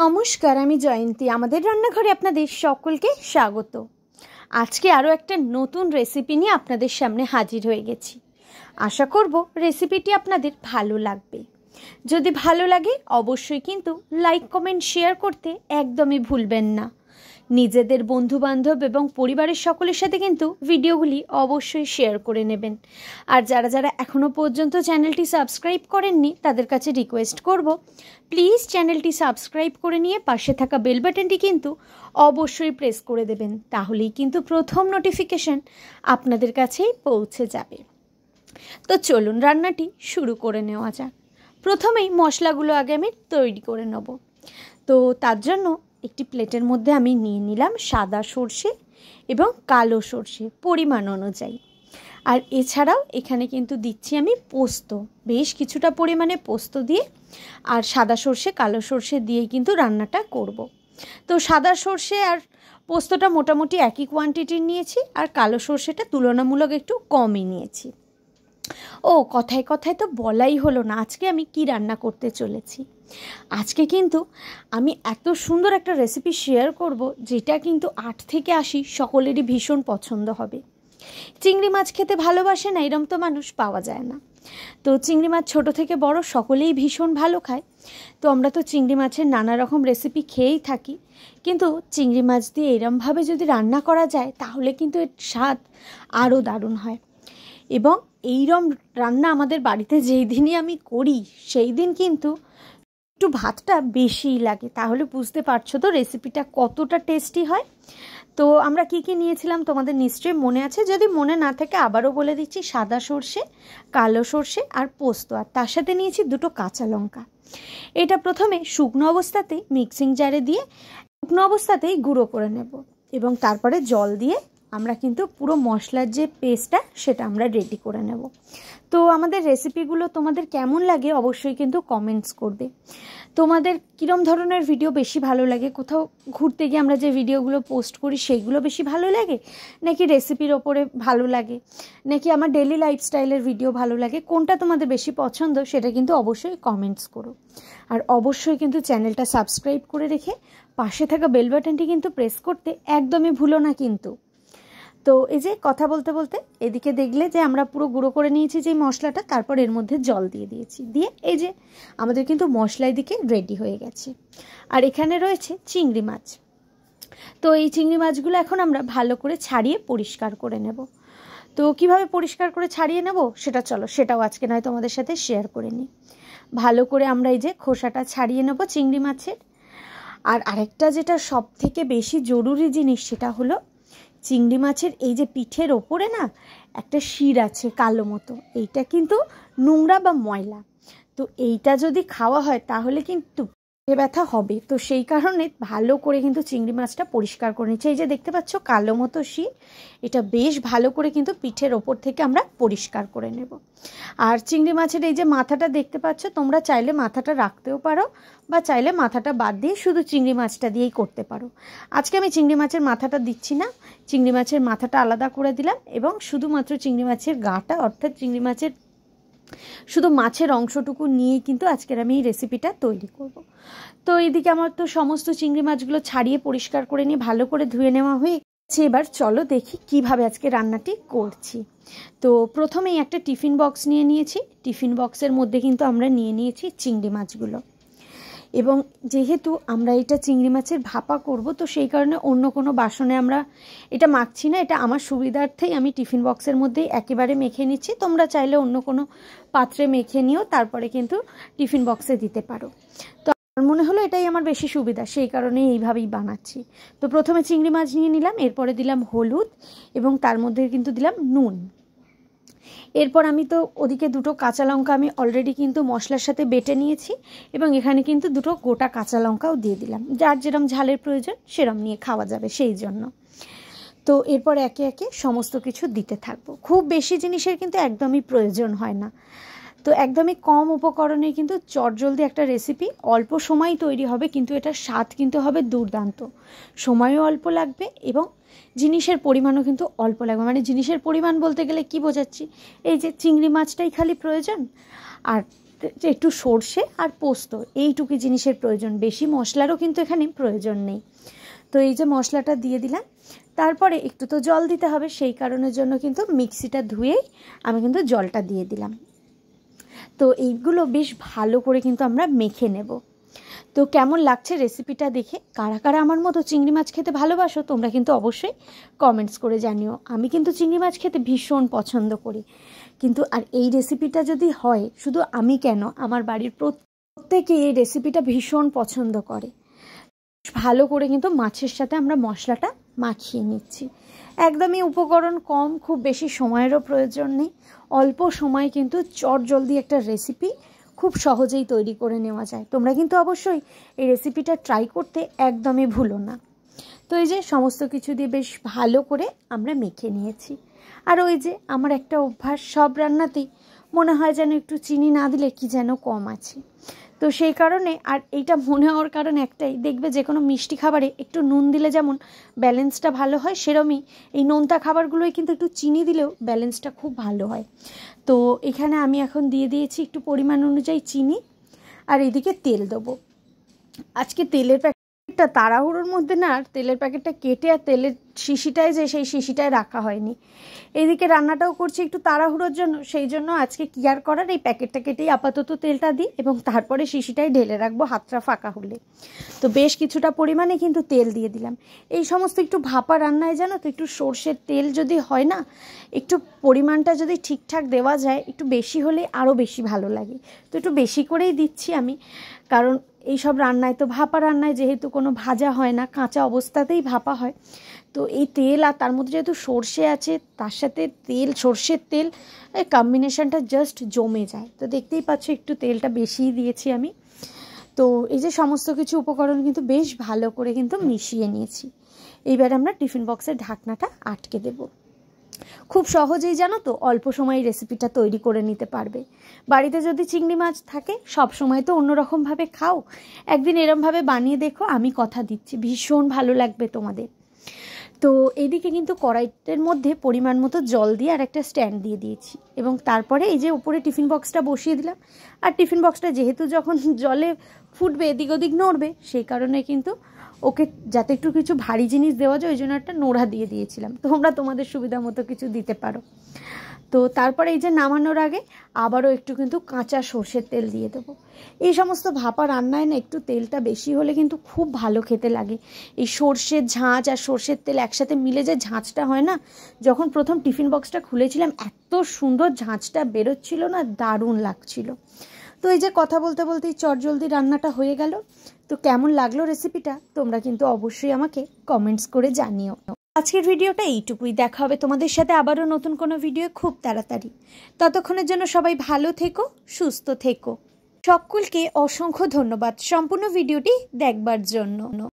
নমস্কার, আমি জয়ন্তী। আমাদের রান্নাঘরে আপনাদের সকলকে স্বাগত। আজকে আরও একটা নতুন রেসিপি নিয়ে আপনাদের সামনে হাজির হয়ে গেছি। আশা করব রেসিপিটি আপনাদের ভালো লাগবে। যদি ভালো লাগে অবশ্যই কিন্তু লাইক, কমেন্ট, শেয়ার করতে একদমই ভুলবেন না। নিজেদের বন্ধুবান্ধব এবং পরিবারের সকলের সাথে কিন্তু ভিডিওগুলি অবশ্যই শেয়ার করে নেবেন। আর যারা যারা এখনও পর্যন্ত চ্যানেলটি সাবস্ক্রাইব করেননি তাদের কাছে রিকোয়েস্ট করব, প্লিজ চ্যানেলটি সাবস্ক্রাইব করে নিয়ে পাশে থাকা বেল বাটনটি কিন্তু অবশ্যই প্রেস করে দেবেন। তাহলেই কিন্তু প্রথম নোটিফিকেশন আপনাদের কাছেই পৌঁছে যাবে। তো চলুন রান্নাটি শুরু করে নেওয়া যাক। প্রথমেই মশলাগুলো আগে আমি তৈরি করে নেব। তো তার জন্য একটি প্লেটের মধ্যে আমি নিয়ে নিলাম সাদা সর্ষে এবং কালো সর্ষে পরিমাণ অনুযায়ী। আর এছাড়াও এখানে কিন্তু দিচ্ছি আমি পোস্ত, বেশ কিছুটা পরিমাণে পোস্ত দিয়ে, আর সাদা সর্ষে কালো সর্ষে দিয়েই কিন্তু রান্নাটা করব। তো সাদা সর্ষে আর পোস্তটা মোটামুটি একই কোয়ান্টিটির নিয়েছি, আর কালো সর্ষেটা তুলনামূলক একটু কমই নিয়েছি। ও কথায় কথায় তো বলাই হলো না, আজকে আমি কি রান্না করতে চলেছি। আজকে কিন্তু আমি এত সুন্দর একটা রেসিপি শেয়ার করব, যেটা কিন্তু 8 থেকে 80 সকলেরই ভীষণ পছন্দ হবে। চিংড়ি মাছ খেতে ভালোবাসে না এরম তো মানুষ পাওয়া যায় না। তো চিংড়ি মাছ ছোট থেকে বড় সকলেই ভীষণ ভালো খায়। তো আমরা তো চিংড়ি মাছের নানা রকম রেসিপি খেয়েই থাকি, কিন্তু চিংড়ি মাছ দিয়ে এরমভাবে যদি রান্না করা যায় তাহলে কিন্তু এর স্বাদ আরও দারুণ হয়। এবং এইরম রান্না আমাদের বাড়িতে যেই দিনই আমি করি সেই দিন কিন্তু একটু ভাতটা বেশিই লাগে। তাহলে বুঝতে পারছো তো রেসিপিটা কতটা টেস্টি হয়। তো আমরা কি কি নিয়েছিলাম তোমাদের নিশ্চয়ই মনে আছে, যদি মনে না থাকে আবারও বলে দিচ্ছি। সাদা সর্ষে, কালো সর্ষে আর পোস্ত, আর তার সাথে নিয়েছি 2টো কাঁচা লঙ্কা। এটা প্রথমে শুকনো অবস্থাতেই মিক্সিং জারে দিয়ে শুকনো অবস্থাতেই গুঁড়ো করে নেব, এবং তারপরে জল দিয়ে আমরা কিন্তু পুরো মশলার যে পেস্টটা সেটা আমরা রেডি করে নেব। তো আমাদের রেসিপিগুলো তোমাদের কেমন লাগে অবশ্যই কিন্তু কমেন্টস করবে। তোমাদের কীরম ধরনের ভিডিও বেশি ভালো লাগে? কোথাও ঘুরতে গিয়ে আমরা যে ভিডিওগুলো পোস্ট করি সেইগুলো বেশি ভালো লাগে, নাকি রেসিপির ওপরে ভালো লাগে, নাকি আমার ডেলি লাইফস্টাইলের ভিডিও ভালো লাগে? কোনটা তোমাদের বেশি পছন্দ সেটা কিন্তু অবশ্যই কমেন্টস করো। আর অবশ্যই কিন্তু চ্যানেলটা সাবস্ক্রাইব করে রেখে পাশে থাকা বেল বাটনটি কিন্তু প্রেস করতে একদমই ভুলো না কিন্তু। তো এই যে কথা বলতে বলতে এদিকে দেখলে যে আমরা পুরো গুঁড়ো করে নিয়েছি যে মশলাটা, তারপর এর মধ্যে জল দিয়ে দিয়েছি, দিয়ে এই যে আমাদের কিন্তু মশলা এদিকে রেডি হয়ে গেছে। আর এখানে রয়েছে চিংড়ি মাছ। তো এই চিংড়ি মাছগুলো এখন আমরা ভালো করে ছাড়িয়ে পরিষ্কার করে নেব। তো কিভাবে পরিষ্কার করে ছাড়িয়ে নেব সেটাও আজকে নয় তোমাদের সাথে শেয়ার করে নিই। ভালো করে আমরা এই যে খোসাটা ছাড়িয়ে নেব চিংড়ি মাছের। আর আরেকটা যেটা সব থেকে বেশি জরুরি জিনিস, সেটা হলো চিংড়ি মাছের এই যে পিঠের ওপরে না একটা শির আছে কালো মতো, এইটা কিন্তু নোংরা বা ময়লা। তো এইটা যদি খাওয়া হয় তাহলে কিন্তু পেটে ব্যথা হবে। তো সেই কারণে ভালো করে কিন্তু চিংড়ি মাছটা পরিষ্কার করে নিচ্ছে। এই যে দেখতে পাচ্ছ কালো মতো শির, এটা বেশ ভালো করে কিন্তু পিঠের ওপর থেকে আমরা পরিষ্কার করে নেব। আর চিংড়ি মাছের এই যে মাথাটা দেখতে পাচ্ছ, তোমরা চাইলে মাথাটা রাখতেও পারো, বা চাইলে মাথাটা বাদ দিয়ে শুধু চিংড়ি মাছটা দিয়েই করতে পারো। আজকে আমি চিংড়ি মাছের মাথাটা দিচ্ছি না, চিংড়ি মাছের মাথাটা আলাদা করে দিলাম, এবং শুধুমাত্র চিংড়ি মাছের গাটা, অর্থাৎ চিংড়ি মাছের শুধু মাছের অংশটুকু নিয়েই কিন্তু আজকের আমি এই রেসিপিটা তৈরি করব। তো এইদিকে আমার তো সমস্ত চিংড়ি মাছগুলো ছাড়িয়ে পরিষ্কার করে নিয়ে ভালো করে ধুয়ে নেওয়া হয়ে গেছে। এবার চলো দেখি কিভাবে আজকে রান্নাটি করছি। তো প্রথমেই একটা টিফিন বক্স নিয়ে নিয়েছি। টিফিন বক্সের মধ্যে কিন্তু আমরা নিয়ে নিয়েছি চিংড়ি মাছগুলো, এবং যেহেতু আমরা এটা চিংড়ি মাছের ভাপা করব, তো সেই কারণে অন্য কোনো বাসনে আমরা এটা মাখছি না। এটা আমার সুবিধার্থেই আমি টিফিন বক্সের মধ্যেই একেবারে মেখে নিচ্ছি। তোমরা চাইলে অন্য কোনো পাত্রে মেখে নিও, তারপরে কিন্তু টিফিন বক্সে দিতে পারো। তো আমার মনে হলো এটাই আমার বেশি সুবিধা, সেই কারণে এইভাবেই বানাচ্ছি। তো প্রথমে চিংড়ি মাছ নিয়ে নিলাম, এরপরে দিলাম হলুদ, এবং তার মধ্যে কিন্তু দিলাম নুন। এরপর আমি তো ওদিকে 2টো কাঁচা লঙ্কা আমি অলরেডি কিন্তু মশলার সাথে বেটে নিয়েছি, এবং এখানে কিন্তু 2টো গোটা কাঁচা লঙ্কাও দিয়ে দিলাম। যার যেরম ঝালের প্রয়োজন সেরম নিয়ে খাওয়া যাবে সেই জন্য। তো এরপর একে একে সমস্ত কিছু দিতে থাকবো। খুব বেশি জিনিসের কিন্তু একদমই প্রয়োজন হয় না। তো একদমই কম উপকরণে কিন্তু চটজলদি একটা রেসিপি, অল্প সময় তৈরি হবে, কিন্তু এটার স্বাদ কিন্তু হবে দুর্দান্ত। সময়ও অল্প লাগবে এবং জিনিসের পরিমাণও কিন্তু অল্প লাগবে। মানে জিনিসের পরিমাণ বলতে গেলে কি বোঝাচ্ছি, এই যে চিংড়ি মাছটাই খালি প্রয়োজন, আর একটু সর্ষে আর পোস্ত, এইটুকু জিনিসের প্রয়োজন, বেশি মশলারও কিন্তু এখানে প্রয়োজন নেই। তো এই যে মশলাটা দিয়ে দিলাম, তারপরে একটু তো জল দিতে হবে, সেই কারণের জন্য কিন্তু মিক্সিটা ধুয়েই আমি কিন্তু জলটা দিয়ে দিলাম। তো এইগুলো বেশ ভালো করে কিন্তু আমরা মেখে নেব। তো কেমন লাগছে রেসিপিটা দেখে, কারা কারা আমার মতো চিংড়ি মাছ খেতে ভালোবাসো তোমরা কিন্তু অবশ্যই কমেন্টস করে জানিও। আমি কিন্তু চিংড়ি মাছ খেতে ভীষণ পছন্দ করি, কিন্তু আর এই রেসিপিটা যদি হয়, শুধু আমি কেন, আমার বাড়ির প্রত্যেকে এই রেসিপিটা ভীষণ পছন্দ করে। ভালো করে কিন্তু মাছের সাথে আমরা মশলাটা মাখিয়ে নিচ্ছি। একদমই উপকরণ কম, খুব বেশি সময়েরও প্রয়োজন নেই, অল্প সময় কিন্তু চটজলদি একটা রেসিপি খুব সহজেই তৈরি করে নেওয়া যায়। তোমরা কিন্তু অবশ্যই এই রেসিপিটা ট্রাই করতে একদমই ভুলো না। তো এই যে সমস্ত কিছু দিয়ে বেশ ভালো করে আমরা মেখে নিয়েছি। আর ওই যে আমার একটা অভ্যাস, সব রান্নাতেই মনে হয় যেন একটু চিনি না দিলে কি যেন কম আছে। তো সেই কারণে, আর এইটা মনে হওয়ার কারণ একটাই, দেখবে যে কোনো মিষ্টি খাবারে একটু নুন দিলে যেমন ব্যালেন্সটা ভালো হয়, সেরকমই এই নোনতা খাবারগুলোয় কিন্তু একটু চিনি দিলেও ব্যালেন্সটা খুব ভালো হয়। তো এখানে আমি এখন দিয়ে দিয়েছি একটু পরিমাণ অনুযায়ী চিনি, আর এদিকে তেল দেবো। আজকে তেলের প্যাকেটটা তাড়াহুড়োর মধ্যে না, আর তেলের প্যাকেটটা কেটে আর তেলের শিশিটায় যে সেই শিশিটায় রাখা হয়নি। এইদিকে রান্নাটাও করছি একটু তাড়াহুড়োর জন্য, সেই জন্য আজকে কি আর করার, এই প্যাকেটটা কেটেই আপাতত তেলটা দিই এবং তারপরে শিশিটায় ঢেলে রাখবো হাতটা ফাঁকা হলে। তো বেশ কিছুটা পরিমাণে কিন্তু তেল দিয়ে দিলাম। এই সমস্ত একটু ভাপা রান্নায় জানো তো, একটু সর্ষের তেল যদি হয় না, একটু পরিমাণটা যদি ঠিকঠাক দেওয়া যায়, একটু বেশি হলে আরও বেশি ভালো লাগে। তো একটু বেশি করেই দিচ্ছি আমি, কারণ এইসব রান্নায় তো, ভাপা রান্নায় যেহেতু কোনো ভাজা হয় না, কাঁচা অবস্থাতেই ভাপা হয়, তো এই তেল আর তার মধ্যে যেহেতু সর্ষে আছে, তার সাথে তেল, সর্ষের তেল, এই কম্বিনেশনটা জাস্ট জমে যায়। তো দেখতেই পাচ্ছ একটু তেলটা বেশিই দিয়েছি আমি। তো এই যে সমস্ত কিছু উপকরণ কিন্তু বেশ ভালো করে কিন্তু মিশিয়ে নিয়েছি। এইবার আমরা টিফিন বক্সের ঢাকনাটা আটকে দেব। খুব সহজেই জানো তো, অল্প সময় রেসিপিটা তৈরি করে নিতে পারবে। বাড়িতে যদি চিংড়ি মাছ থাকে, সব সময় তো অন্যরকমভাবে খাও, একদিন এরমভাবে বানিয়ে দেখো, আমি কথা দিচ্ছি ভীষণ ভালো লাগবে তোমাদের। তো এইদিকে কিন্তু কড়াইটের মধ্যে পরিমাণ মতো জল দিয়ে আর একটা স্ট্যান্ড দিয়ে দিয়েছি, এবং তারপরে এই যে উপরে টিফিন বক্সটা বসিয়ে দিলাম। আর টিফিন বক্সটা যেহেতু যখন জলে ফুটবে এদিক ওদিক নড়বে, সেই কারণে কিন্তু ওকে যাতে একটু কিছু ভারী জিনিস দেওয়া যায়, ওই জন্য একটা নোড়া দিয়ে দিয়েছিলাম। তোমরা তোমাদের সুবিধা মতো কিছু দিতে পারো। তো তারপরে এই যে নামানোর আগে আবারও একটু কিন্তু কাঁচা সর্ষের তেল দিয়ে দেবো। এই সমস্ত ভাপা রান্নায় না একটু তেলটা বেশি হলে কিন্তু খুব ভালো খেতে লাগে। এই সর্ষের ঝাঁঝ আর সর্ষের তেল একসাথে মিলে যে ঝাঁঝটা হয় না, যখন প্রথম টিফিন বক্সটা খুলেছিলাম এত সুন্দর ঝাঁঝটা বেরোচ্ছিল না, দারুণ লাগছিল। তো এই যে কথা বলতে বলতেই চটজলদি রান্নাটা হয়ে গেল। তো কেমন লাগলো রেসিপিটা তোমরা কিন্তু অবশ্যই আমাকে কমেন্টস করে জানিও। আজকের ভিডিওটা এইটুকুই, দেখা হবে তোমাদের সাথে আবারও নতুন কোনো ভিডিও খুব তাড়াতাড়ি। ততক্ষণের জন্য সবাই ভালো থেকো, সুস্থ থেকো। সকলকে অসংখ্য ধন্যবাদ সম্পূর্ণ ভিডিওটি দেখবার জন্য।